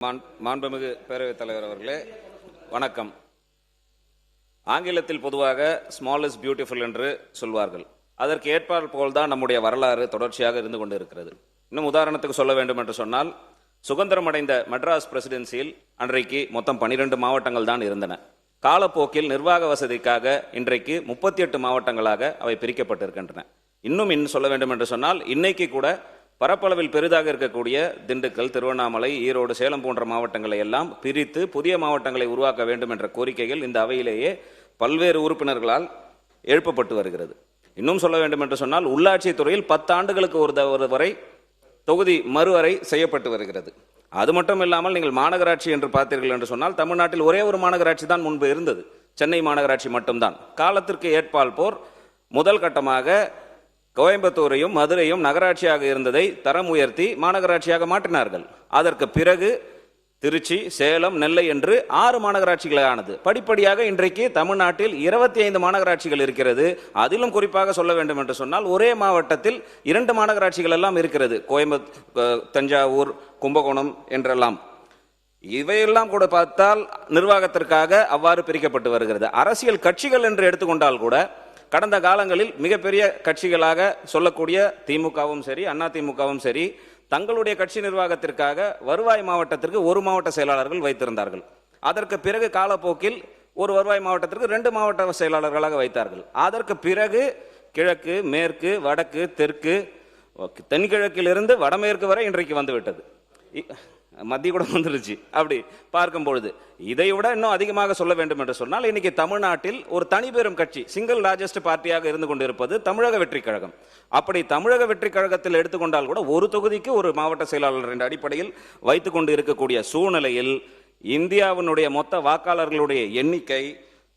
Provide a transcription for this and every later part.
மாண்புமிகு பேரவைத் தலைவர் அவர்களே, வணக்கம். ஆங்கிலத்தில் பொதுவாக ஸ்மால் இஸ் பியூட்டிஃபுல் என்று சொல்வார்கள். அதற்கு ஏற்பால் போல்தான் நம்முடைய வரலாறு தொடர்ச்சியாக இருந்து கொண்டு இருக்கிறது. இன்னும் உதாரணத்துக்கு சொல்ல வேண்டும் என்று சொன்னால், சுதந்திரம் அடைந்த மெட்ராஸ் பிரசிடென்சியில் அன்றைக்கு மொத்தம் 12 மாவட்டங்கள் தான் இருந்தன. காலப்போக்கில் நிர்வாக வசதிக்காக இன்றைக்கு 38 மாவட்டங்களாக அவை பிரிக்கப்பட்டிருக்கின்றன. இன்னும் சொல்ல வேண்டும் என்று சொன்னால், இன்னைக்கு கூட பரப்பளவில் பெரிதாக இருக்கக்கூடிய திண்டுக்கல், திருவண்ணாமலை, ஈரோடு, சேலம் போன்ற மாவட்டங்களை எல்லாம் பிரித்து புதிய மாவட்டங்களை உருவாக்க வேண்டும் என்ற கோரிக்கைகள் இந்த அவையிலேயே பல்வேறு உறுப்பினர்களால் எழுப்பப்பட்டு வருகிறது. இன்னும் சொல்ல வேண்டும் என்று சொன்னால், உள்ளாட்சி துறையில் 10 ஆண்டுகளுக்கு ஒரு வரை தொகுதி மறுவரை செய்யப்பட்டு வருகிறது. அது மட்டும் இல்லாமல் நீங்கள் மாநகராட்சி என்று பார்த்தீர்கள் என்று சொன்னால், தமிழ்நாட்டில் ஒரே ஒரு மாநகராட்சி தான் முன்பு இருந்தது, சென்னை மாநகராட்சி மட்டும்தான். காலத்திற்கு ஏற்பால் போர் முதல் கட்டமாக கோயம்புத்தூரையும் மதுரையும் நகராட்சியாக இருந்ததை தரம் உயர்த்தி மாநகராட்சியாக மாற்றினார்கள். அதற்கு பிறகு திருச்சி, சேலம், நெல்லை என்று 6 மாநகராட்சிகளானது. படிப்படியாக இன்றைக்கு தமிழ்நாட்டில் 25 மாநகராட்சிகள் இருக்கிறது. அதிலும் குறிப்பாக சொல்ல வேண்டும் என்று சொன்னால், ஒரே மாவட்டத்தில் 2 மாநகராட்சிகள் எல்லாம் இருக்கிறது. தஞ்சாவூர், கும்பகோணம் என்றெல்லாம். இவையெல்லாம் கூட பார்த்தால் நிர்வாகத்திற்காக அவ்வாறு பிரிக்கப்பட்டு வருகிறது. அரசியல் கட்சிகள் என்று எடுத்துக்கொண்டால் கூட கடந்த காலங்களில் மிகப்பெரிய கட்சிகளாக சொல்லக்கூடிய திமுகவும் சரி, அதிமுகவும் சரி, தங்களுடைய கட்சி நிர்வாகத்திற்காக வருவாய் மாவட்டத்திற்கு 1 மாவட்ட செயலாளர்கள் வைத்திருந்தார்கள். அதற்கு பிறகு காலப்போக்கில் ஒரு வருவாய் மாவட்டத்திற்கு 2 மாவட்ட செயலாளர்களாக வைத்தார்கள். அதற்கு பிறகு கிழக்கு, மேற்கு, வடக்கு, தெற்கு, தென்கிழக்கிலிருந்து வடமேற்கு வரை இன்றைக்கு வந்துவிட்டது. மத்திய கூட வந்துருச்சு. அப்படி பார்க்கும் பொழுது இதை விட இன்னும் அதிகமாக சொல்ல வேண்டும் என்று சொன்னால், இன்னைக்கு தமிழ்நாட்டில் ஒரு தனிபெரும் கட்சி, சிங்கிள் லார்ஜஸ்ட் பார்ட்டியாக இருந்து கொண்டிருப்பது தமிழக வெற்றி கழகம். அப்படி தமிழக வெற்றி கழகத்தில் எடுத்துக்கொண்டால் கூட ஒரு தொகுதிக்கு ஒரு மாவட்ட செயலாளர் என்ற அடிப்படையில் வைத்துக் கொண்டு இருக்கக்கூடிய சூழ்நிலையில் இந்தியாவினுடைய மொத்த வாக்காளர்களுடைய எண்ணிக்கை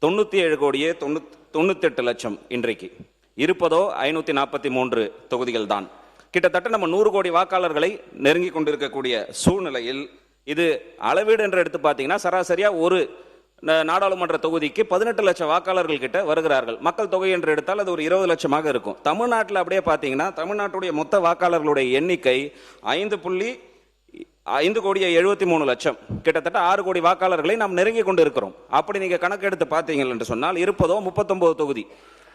97,98,00,000 இன்றைக்கு இருப்பதோ 543 தொகுதிகள் தான். கிட்டத்தட்ட நம்ம 100 கோடி வாக்காளர்களை நெருங்கி கொண்டிருக்கக்கூடிய சூழ்நிலையில் இது அளவீடு என்று எடுத்து பார்த்தீங்கன்னா, சராசரியா ஒரு நாடாளுமன்ற தொகுதிக்கு 18 லட்சம் வாக்காளர்கள் கிட்ட வருகிறார்கள். மக்கள் தொகை என்று எடுத்தால் அது ஒரு 20 லட்சமாக இருக்கும். தமிழ்நாட்டில் அப்படியே பார்த்தீங்கன்னா, தமிழ்நாட்டுடைய மொத்த வாக்காளர்களுடைய எண்ணிக்கை 5,73,00,000, கிட்டத்தட்ட 6 கோடி வாக்காளர்களை நாம் நெருங்கி கொண்டு இருக்கிறோம். அப்படி நீங்க கணக்கெடுத்து பார்த்தீங்க என்று சொன்னால் இருப்பதோ 39 தொகுதி.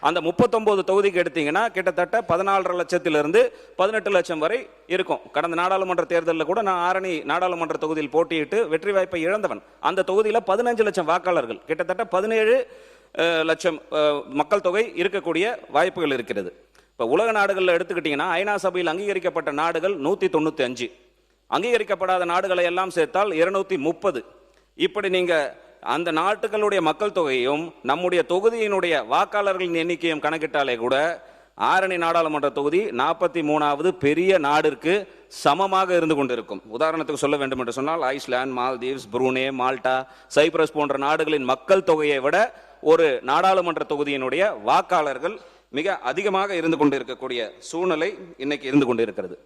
அந்த 39 தொகுதிக்கு எடுத்தீங்கன்னா கிட்டத்தட்ட 14.5 லட்சத்திலிருந்து 18 லட்சம் வரை இருக்கும். கடந்த நாடாளுமன்ற தேர்தலில் கூட நான் ஆரணி நாடாளுமன்ற தொகுதியில் போட்டியிட்டு வெற்றி வாய்ப்பை இழந்தவன். அந்த தொகுதியில் 15 லட்சம் வாக்காளர்கள், கிட்டத்தட்ட 17 லட்சம் மக்கள் தொகை இருக்கக்கூடிய வாய்ப்புகள் இருக்கிறது. இப்போ உலக நாடுகளில் எடுத்துக்கிட்டீங்கன்னா, ஐநா சபையில் அங்கீகரிக்கப்பட்ட நாடுகள் 195, அங்கீகரிக்கப்படாத நாடுகளை எல்லாம் சேர்த்தால் 230. இப்படி நீங்க அந்த நாட்டுகளுடைய மக்கள் தொகையும் நம்முடைய தொகுதியினுடைய வாக்காளர்களின் எண்ணிக்கையும் கணக்கிட்டாலே கூட ஆரணி நாடாளுமன்ற தொகுதி 43வது பெரிய நாடிற்கு சமமாக இருந்து கொண்டிருக்கும். உதாரணத்துக்கு சொல்ல வேண்டும் என்று சொன்னால், Iceland, Maldives, Brunei, Malta, Cyprus போன்ற நாடுகளின் மக்கள் தொகையை விட ஒரு நாடாளுமன்ற தொகுதியினுடைய வாக்காளர்கள் மிக அதிகமாக இருந்து கொண்டிருக்கக்கூடிய சூழ்நிலை இன்னைக்கு இருந்து கொண்டிருக்கிறது.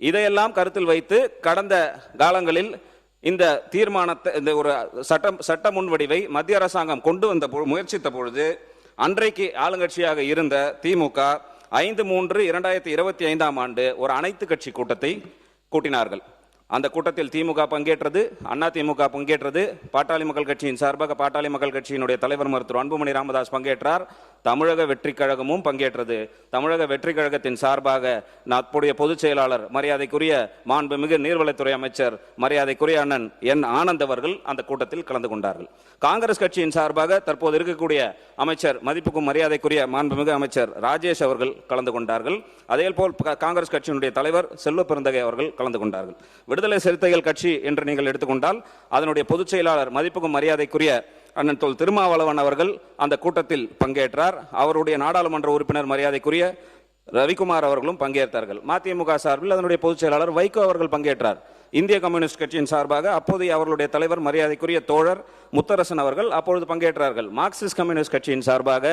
இதையெல்லாம் கருத்தில் வைத்து கடந்த காலங்களில் இந்த தீர்மானத்தை, இந்த ஒரு சட்ட முன்வடிவை மத்திய அரசாங்கம் கொண்டு வந்த முயற்சித்த பொழுது அன்றைக்கு ஆளுங்கட்சியாக இருந்த திமுக 5/3/2025 ஆண்டு ஒரு அனைத்து கட்சி கூட்டத்தை கூட்டினார்கள். அந்த கூட்டத்தில் திமுக பங்கேற்றது, அதிமுக பங்கேற்றது, பாட்டாளி மக்கள் கட்சியின் சார்பாக பாட்டாளி மக்கள் கட்சியினுடைய தலைவர் மருத்துவர் அன்புமணி ராமதாஸ் பங்கேற்றார், தமிழக வெற்றி கழகமும் பங்கேற்றது. தமிழக வெற்றி கழகத்தின் சார்பாக அப்போதைய பொதுச் செயலாளர் மரியாதைக்குரிய மாண்புமிகு நீர்வளத்துறை அமைச்சர் மரியாதைக்குரிய அண்ணன் என் ஆனந்த் அவர்கள் அந்த கூட்டத்தில் கலந்து கொண்டார்கள். காங்கிரஸ் கட்சியின் சார்பாக தற்போது இருக்கக்கூடிய அமைச்சர் மதிப்புக்கும் மரியாதைக்குரிய மாண்புமிகு அமைச்சர் ராஜேஷ் அவர்கள் கலந்து கொண்டார்கள். அதேபோல் காங்கிரஸ் கட்சியினுடைய தலைவர் செல்வ பெருந்தகை அவர்கள் கலந்து கொண்டார்கள். விடுதலை சிறுத்தைகள் கட்சி என்று நீங்கள் எடுத்துக்கொண்டால் அதனுடைய பொதுச் செயலாளர் மதிப்புக்கும் மரியாதைக்குரிய அண்ணன் தொல் திருமாவளவன் அவர்கள் அந்த கூட்டத்தில் பங்கேற்றார். அவருடைய நாடாளுமன்ற உறுப்பினர் மரியாதைக்குரிய ரவிக்குமார் அவர்களும் பங்கேற்றார்கள். மதிமுக சார்பில் அதனுடைய பொதுச் செயலாளர் வைகோ அவர்கள் பங்கேற்றார். இந்திய கம்யூனிஸ்ட் கட்சியின் சார்பாக அப்போதைய அவர்களுடைய தலைவர் மரியாதைக்குரிய தோழர் முத்தரசன் அவர்கள் அப்பொழுது பங்கேற்றார்கள். மார்க்சிஸ்ட் கம்யூனிஸ்ட் கட்சியின் சார்பாக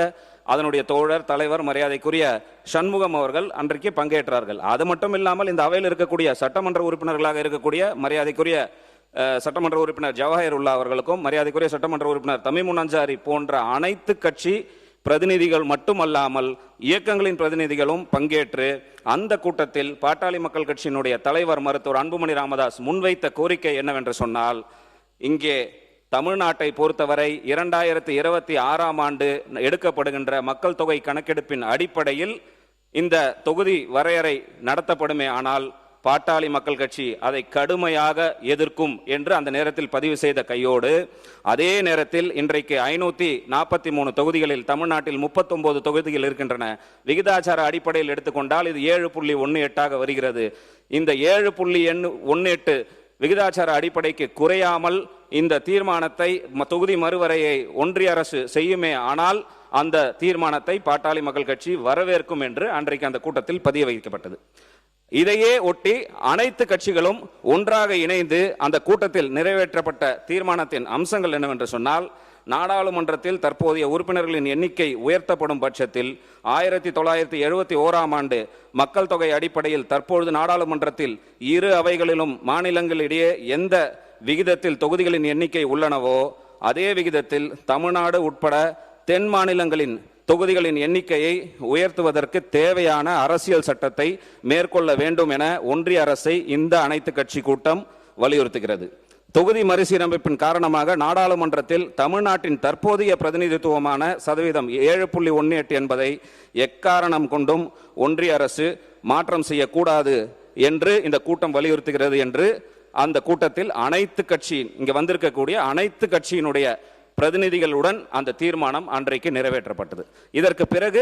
அதனுடைய தோழர் தலைவர் மரியாதைக்குரிய சண்முகம் அவர்கள் அன்றைக்கு பங்கேற்றார்கள். அது மட்டும் இல்லாமல் இந்த அவையில் இருக்கக்கூடிய சட்டமன்ற உறுப்பினர்களாக இருக்கக்கூடிய மரியாதைக்குரிய சட்டமன்ற உறுப்பினர் ஜவஹர் உல்லா அவர்களுக்கும் மரியாதைக்குரிய சட்டமன்ற உறுப்பினர் தமிமுன் அன்சாரி போன்ற அனைத்து கட்சி பிரதிநிதிகள் மட்டுமல்லாமல் இயக்கங்களின் பிரதிநிதிகளும் பங்கேற்று அந்த கூட்டத்தில் பாட்டாளி மக்கள் கட்சியினுடைய தலைவர் மருத்துவர் அன்புமணி ராமதாஸ் முன்வைத்த கோரிக்கை என்னவென்று சொன்னால், இங்கே தமிழ்நாட்டை பொறுத்தவரை 2026ஆம் ஆண்டு எடுக்கப்படுகின்ற மக்கள் தொகை கணக்கெடுப்பின் அடிப்படையில் இந்த தொகுதி வரையறை நடத்தப்படுமே ஆனால் பாட்டாளி மக்கள் கட்சி அதை கடுமையாக எதிர்க்கும் என்று அந்த நேரத்தில் பதிவு செய்த கையோடு, அதே நேரத்தில் இன்றைக்கு 543 தொகுதிகளில் தமிழ்நாட்டில் 39 தொகுதிகள் இருக்கின்றன. விகிதாச்சார அடிப்படையில் எடுத்துக்கொண்டால் இது 7.18 வருகிறது. இந்த 7.18 விகிதாச்சார அடிப்படைக்கு குறையாமல் இந்த தீர்மானத்தை தொகுதி மறுவரையை ஒன்றிய அரசு செய்யுமே ஆனால் அந்த தீர்மானத்தை பாட்டாளி மக்கள் கட்சி வரவேற்கும் என்று அன்றைக்கு அந்த கூட்டத்தில் பதிய வைக்கப்பட்டது. இதையே ஒட்டி அனைத்து கட்சிகளும் ஒன்றாக இணைந்து அந்த கூட்டத்தில் நிறைவேற்றப்பட்ட தீர்மானத்தின் அம்சங்கள் என்னவென்று சொன்னால், நாடாளுமன்றத்தில் தற்போதைய உறுப்பினர்களின் எண்ணிக்கை உயர்த்தப்படும் பட்சத்தில் 1971ஆம் ஆண்டு மக்கள் தொகை அடிப்படையில் தற்பொழுது நாடாளுமன்றத்தில் இரு அவைகளிலும் மாநிலங்களிடையே எந்த விகிதத்தில் தொகுதிகளின் எண்ணிக்கை உள்ளனவோ அதே விகிதத்தில் தமிழ்நாடு உட்பட தென் மாநிலங்களின் தொகுதிகளின் எண்ணிக்கையை உயர்த்துவதற்கு தேவையான அரசியல் சட்டத்தை மேற்கொள்ள வேண்டும் என ஒன்றிய அரசை இந்த அனைத்து கட்சி கூட்டம் வலியுறுத்துகிறது. தொகுதி மறுசீரமைப்பின் காரணமாக நாடாளுமன்றத்தில் தமிழ்நாட்டின் தற்போதைய பிரதிநிதித்துவமான சதவீதம் 7.18 என்பதை எக்காரணம் கொண்டும் ஒன்றிய அரசு மாற்றம் செய்யக்கூடாது என்று இந்த கூட்டம் வலியுறுத்துகிறது என்று அந்த கூட்டத்தில் அனைத்து கட்சி இங்க வந்திருக்கக்கூடிய அனைத்து கட்சியினுடைய பிரதிநிதிகளுடன் அந்த தீர்மானம் அன்றைக்கு நிறைவேற்றப்பட்டது. இதற்கு பிறகு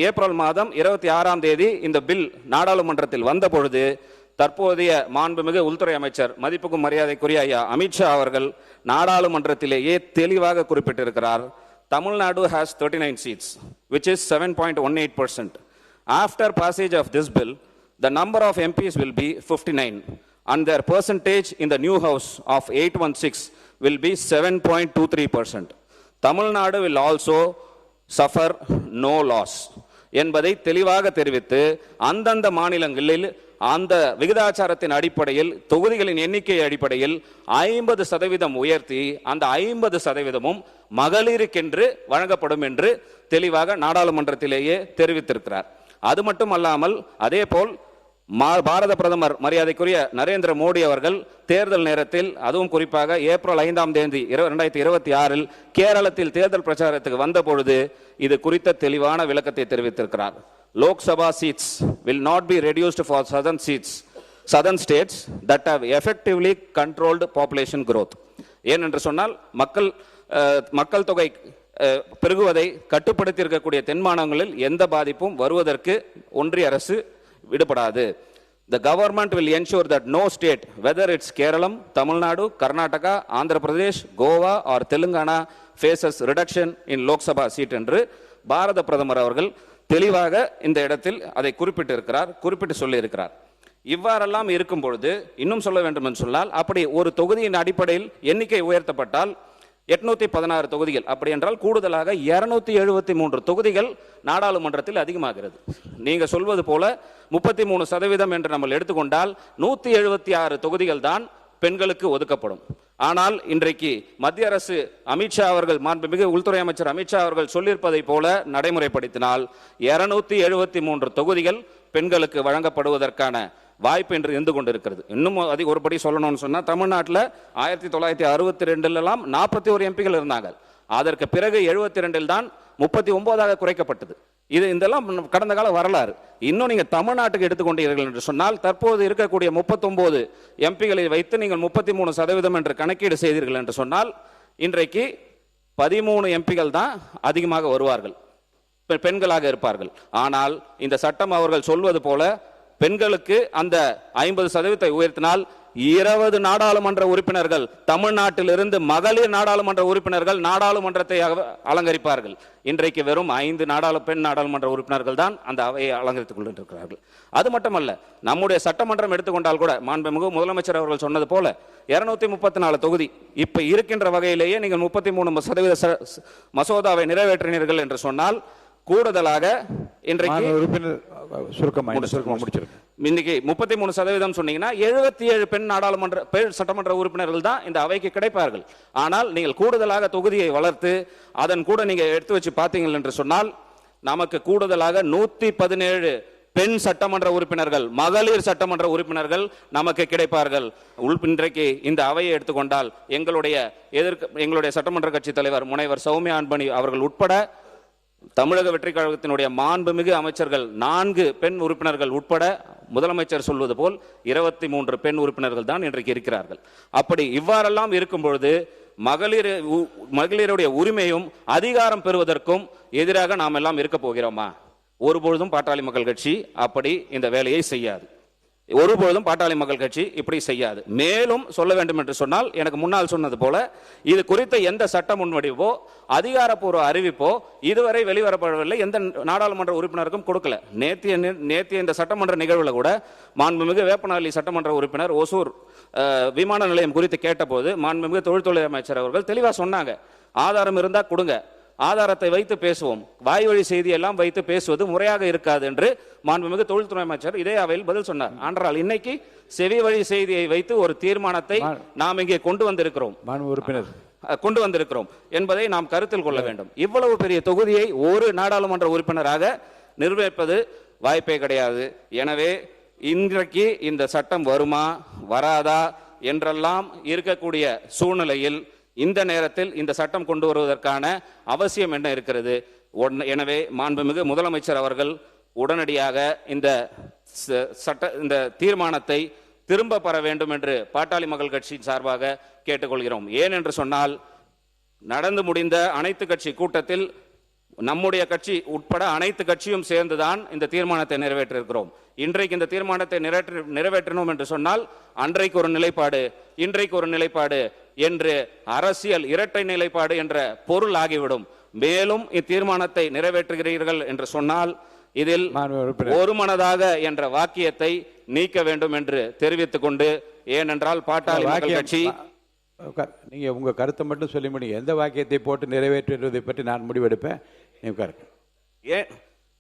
ஏப்ரல் மாதம் 26ஆம் தேதி இந்த பில் நாடாளுமன்றத்தில் வந்த பொழுது தற்போதைய மாண்புமிகு உள்துறை அமைச்சர் மதிப்புக்கும் மரியாதைக்குரிய ஐயா அமித்ஷா அவர்கள் நாடாளுமன்றத்திலேயே தெளிவாக குறிப்பிட்டிருக்கிறார், Tamil Nadu has 39 seats which is 7.18%. After passage of this bill the number of MPs will be 59 and their percentage in the new house of 816 will be 7.23%. Tamil Nadu will also suffer no loss என்பதை தெளிவாக தெரிவித்து அந்தந்த மாநிலங்களில் அந்த விகிதாச்சாரத்தின் அடிப்படையில் தொகுதிகளின் எண்ணிக்கை அடிப்படையில் 50% உயர்த்தி அந்த 50%ம் மகளிருக்கென்று வழங்கப்படும் என்று தெளிவாக நாடாளுமன்றத்திலேயே தெரிவித்திருக்கிறார். அது மட்டும் அல்லாமல் அதேபோல் பாரத பிரதமர் மரியாதைக்குரிய நரேந்திர மோடி அவர்கள் தேர்தல் நேரத்தில் அதுவும் குறிப்பாக ஏப்ரல் 5ஆம் தேதி 2026 கேரளத்தில் தேர்தல் பிரச்சாரத்துக்கு வந்த பொழுது இது குறித்த தெளிவான விளக்கத்தை தெரிவித்திருக்கிறார். Lok Sabha seats will not be reduced for southern states that have effectively controlled population growth. ஏனென்று சொன்னால் மக்கள் தொகை பெருகுவதை கட்டுப்படுத்தி இருக்கக்கூடிய தென் மாநிலங்களில் எந்த பாதிப்பும் வருவதற்கு ஒன்றிய அரசு விடுபடாது. The government will ensure that no state, whether it's Kerala, Tamil Nadu, Karnataka, Andhra Pradesh, Goa or Telangana faces reduction in Lok Sabha seat என்று பாரத பிரதமர் அவர்கள் தெளிவாக இந்த இடத்தில் அதை குறிப்பிட்டு சொல்லி இருக்கிறார். இவ்வாறெல்லாம் இருக்கும் பொழுது இன்னும் சொல்ல வேண்டும் என்று சொன்னால், அப்படி ஒரு தொகுதியின் அடிப்படையில் எண்ணிக்கை உயர்த்தப்பட்டால் 816 தொகுதிகள், அப்படி என்றால் கூடுதலாக 273 தொகுதிகள் நாடாளுமன்றத்தில் அதிகமாகிறது. நீங்க சொல்வது போல 33% என்று நம்ம எடுத்துக்கொண்டால் 176 தொகுதிகள் தான் பெண்களுக்கு ஒதுக்கப்படும். ஆனால் இன்றைக்கு மத்திய அரசு அமித்ஷா அவர்கள் மாண்புமிகு உள்துறை அமைச்சர் அமித்ஷா அவர்கள் சொல்லியிருப்பதை போல நடைமுறைப்படுத்தினால் 273 தொகுதிகள் பெண்களுக்கு வழங்கப்படுவதற்கான வாய்ப்பு என்று இருந்து கொண்டிருக்கிறது. இன்னும் அதிக ஒருபடி சொல்லணும்னு சொன்னா, தமிழ்நாட்டில் 1962 41 எம்பிகள் இருந்தாங்க. அதற்கு பிறகு 72 தான் 39 குறைக்கப்பட்டது. இதெல்லாம் கடந்த கால வரலாறு. இன்னும் நீங்க தமிழ்நாட்டுக்கு எடுத்துக்கொண்டீர்கள் என்று சொன்னால், தற்போது இருக்கக்கூடிய 39 எம்பிகளை வைத்து நீங்கள் 33% என்று கணக்கீடு செய்தீர்கள் என்று சொன்னால், இன்றைக்கு 13 எம்பிகள் தான் அதிகமாக வருவார்கள், பெண்களாக இருப்பார்கள். ஆனால் இந்த சட்டம் அவர்கள் சொல்வது போல பெண்களுக்கு அந்த 50% உயர்த்தினால் 20 நாடாளுமன்ற உறுப்பினர்கள் தமிழ்நாட்டிலிருந்து மகளிர் நாடாளுமன்ற உறுப்பினர்கள் நாடாளுமன்றத்தை அலங்கரிப்பார்கள். இன்றைக்கு வெறும் 5 பெண் நாடாளுமன்ற உறுப்பினர்கள் தான் அந்த அவையை அலங்கரித்துக் கொண்டிருக்கிறார்கள். அது மட்டுமல்ல, நம்முடைய சட்டமன்றம் எடுத்துக்கொண்டால் கூட மாண்புமிகு முதலமைச்சர் அவர்கள் சொன்னது போல 234 தொகுதி இப்ப இருக்கின்ற வகையிலேயே நீங்கள் 33% மசோதாவை நிறைவேற்றினீர்கள் என்று சொன்னால் கூடுதலாக இன்றைக்கு உறுப்பினர் முடிச்சிருக்கு. இன்னைக்கு 33% சொன்னீங்கன்னா 77 பெண் சட்டமன்ற உறுப்பினர்கள் தான் இந்த அவைக்கு கிடைப்பார்கள். ஆனால் நீங்கள் கூடுதலாக தொகுதியை வளர்த்து அதன் கூட நீங்க எடுத்து வச்சு பார்த்தீங்கள் என்று சொன்னால் நமக்கு கூடுதலாக 117 பெண் சட்டமன்ற உறுப்பினர்கள், மகளிர் சட்டமன்ற உறுப்பினர்கள் நமக்கு கிடைப்பார்கள். இன்றைக்கு இந்த அவையை எடுத்துக்கொண்டால் எங்களுடைய சட்டமன்ற கட்சி தலைவர் முனைவர் சௌமியா அன்பணி அவர்கள் உட்பட தமிழக வெற்றி கழகத்தினுடைய மாண்புமிகு அமைச்சர்கள் 4 பெண் உறுப்பினர்கள் உட்பட முதலமைச்சர் சொல்வது போல் 23 பெண் உறுப்பினர்கள் தான் இன்றைக்கு இருக்கிறார்கள். அப்படி இவ்வாறெல்லாம் இருக்கும் பொழுது மகளிருடைய உரிமையும் அதிகாரம் பெறுவதற்கும் எதிராக நாம் எல்லாம் இருக்க போகிறோமா? ஒருபொழுதும் பாட்டாளி மக்கள் கட்சி அப்படி இந்த வேலையை செய்யாது. ஒருபொழுதும் பாட்டாளி மக்கள் கட்சி இப்படி செய்யாது. மேலும் சொல்ல வேண்டும் என்று சொன்னால், எனக்கு முன்னால் சொன்னது போல இது குறித்த எந்த சட்ட முன்வடிவோ அதிகாரப்பூர்வ அறிவிப்போ இதுவரை வெளிவரப்படவில்லை. எந்த நாடாளுமன்ற உறுப்பினருக்கும் கொடுக்கல. நேத்திய இந்த சட்டமன்ற நிகழ்வுல கூட மாண்புமிகு வேப்பநாளி சட்டமன்ற உறுப்பினர் ஒசூர் விமான நிலையம் குறித்து கேட்டபோது மாண்புமிகு தொழில்துறை அமைச்சர் அவர்கள் தெளிவா சொன்னாங்க, ஆதாரம் இருந்தா கொடுங்க, ஆதாரத்தை வைத்து பேசுவோம், வாய் வழி செய்தியெல்லாம் வைத்து பேசுவது முறையாக இருக்காது என்று மாண்புமிகு தொழில்துறை அமைச்சர் இதே அவையில் பதில் சொன்னார். ஆனால் இன்னைக்கு செவி வழி செய்தியை வைத்து ஒரு தீர்மானத்தை நாம் இங்கே கொண்டு வந்திருக்கிறோம் என்பதை நாம் கருத்தில் கொள்ள வேண்டும். இவ்வளவு பெரிய தொகுதியை ஒரு நாடாளுமன்ற உறுப்பினராக நிர்வகிப்பது வாய்ப்பே கிடையாது. எனவே இன்றைக்கு இந்த சட்டம் வருமா வராதா என்றெல்லாம் இருக்கக்கூடிய சூழ்நிலையில் இந்த நேரத்தில் இந்த சட்டம் கொண்டு வருவதற்கான அவசியம் என்ன இருக்கிறது? எனவே மாண்புமிகு முதலமைச்சர் அவர்கள் உடனடியாக இந்த தீர்மானத்தை திரும்ப பெற வேண்டும் என்று பாட்டாளி மக்கள் கட்சியின் சார்பாக கேட்டுக்கொள்கிறோம். ஏன் என்று சொன்னால், நடந்து முடிந்த அனைத்து கட்சி கூட்டத்தில் நம்முடைய கட்சி உட்பட அனைத்து கட்சியும் சேர்ந்துதான் இந்த தீர்மானத்தை நிறைவேற்றிருக்கிறோம். இன்றைக்கு இந்த தீர்மானத்தை நிறைவேற்றணும் என்று சொன்னால் அன்றைக்கு ஒரு நிலைப்பாடு, இன்றைக்கு ஒரு நிலைப்பாடு என்று அரசியல் இரட்டை நிலைப்பாடு என்ற பொருள் ஆகிவிடும். மேலும் இத்தீர்மானத்தை நிறைவேற்றுகிறீர்கள் என்று சொன்னால் இதில் ஒருமனதாக என்ற வாக்கியத்தை நீக்க வேண்டும் என்று தெரிவித்துக் கொண்டு, ஏனென்றால் பாட்டாளி மக்கள் கட்சி நீங்க உங்க கருத்தை மட்டும் சொல்லி முடியும். எந்த வாக்கியத்தை போட்டு நிறைவேற்றுவதை பற்றி நான் முடிவெடுப்பேன்.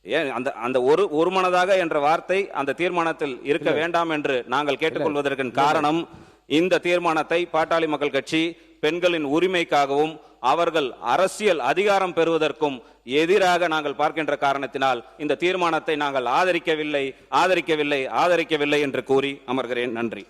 ஏன் அந்த ஒருமனதாக என்ற வார்த்தை அந்த தீர்மானத்தில் இருக்க வேண்டாம் என்று நாங்கள் கேட்டுக்கொள்வதற்கு காரணம், இந்த தீர்மானத்தை பாட்டாளி மக்கள் கட்சி பெண்களின் உரிமைக்காகவும் அவர்கள் அரசியல் அதிகாரம் பெறுவதற்கும் எதிராக நாங்கள் பார்க்கின்ற காரணத்தினால் இந்த தீர்மானத்தை நாங்கள் ஆதரிக்கவில்லை என்று கூறி அமர்கிறேன். நன்றி.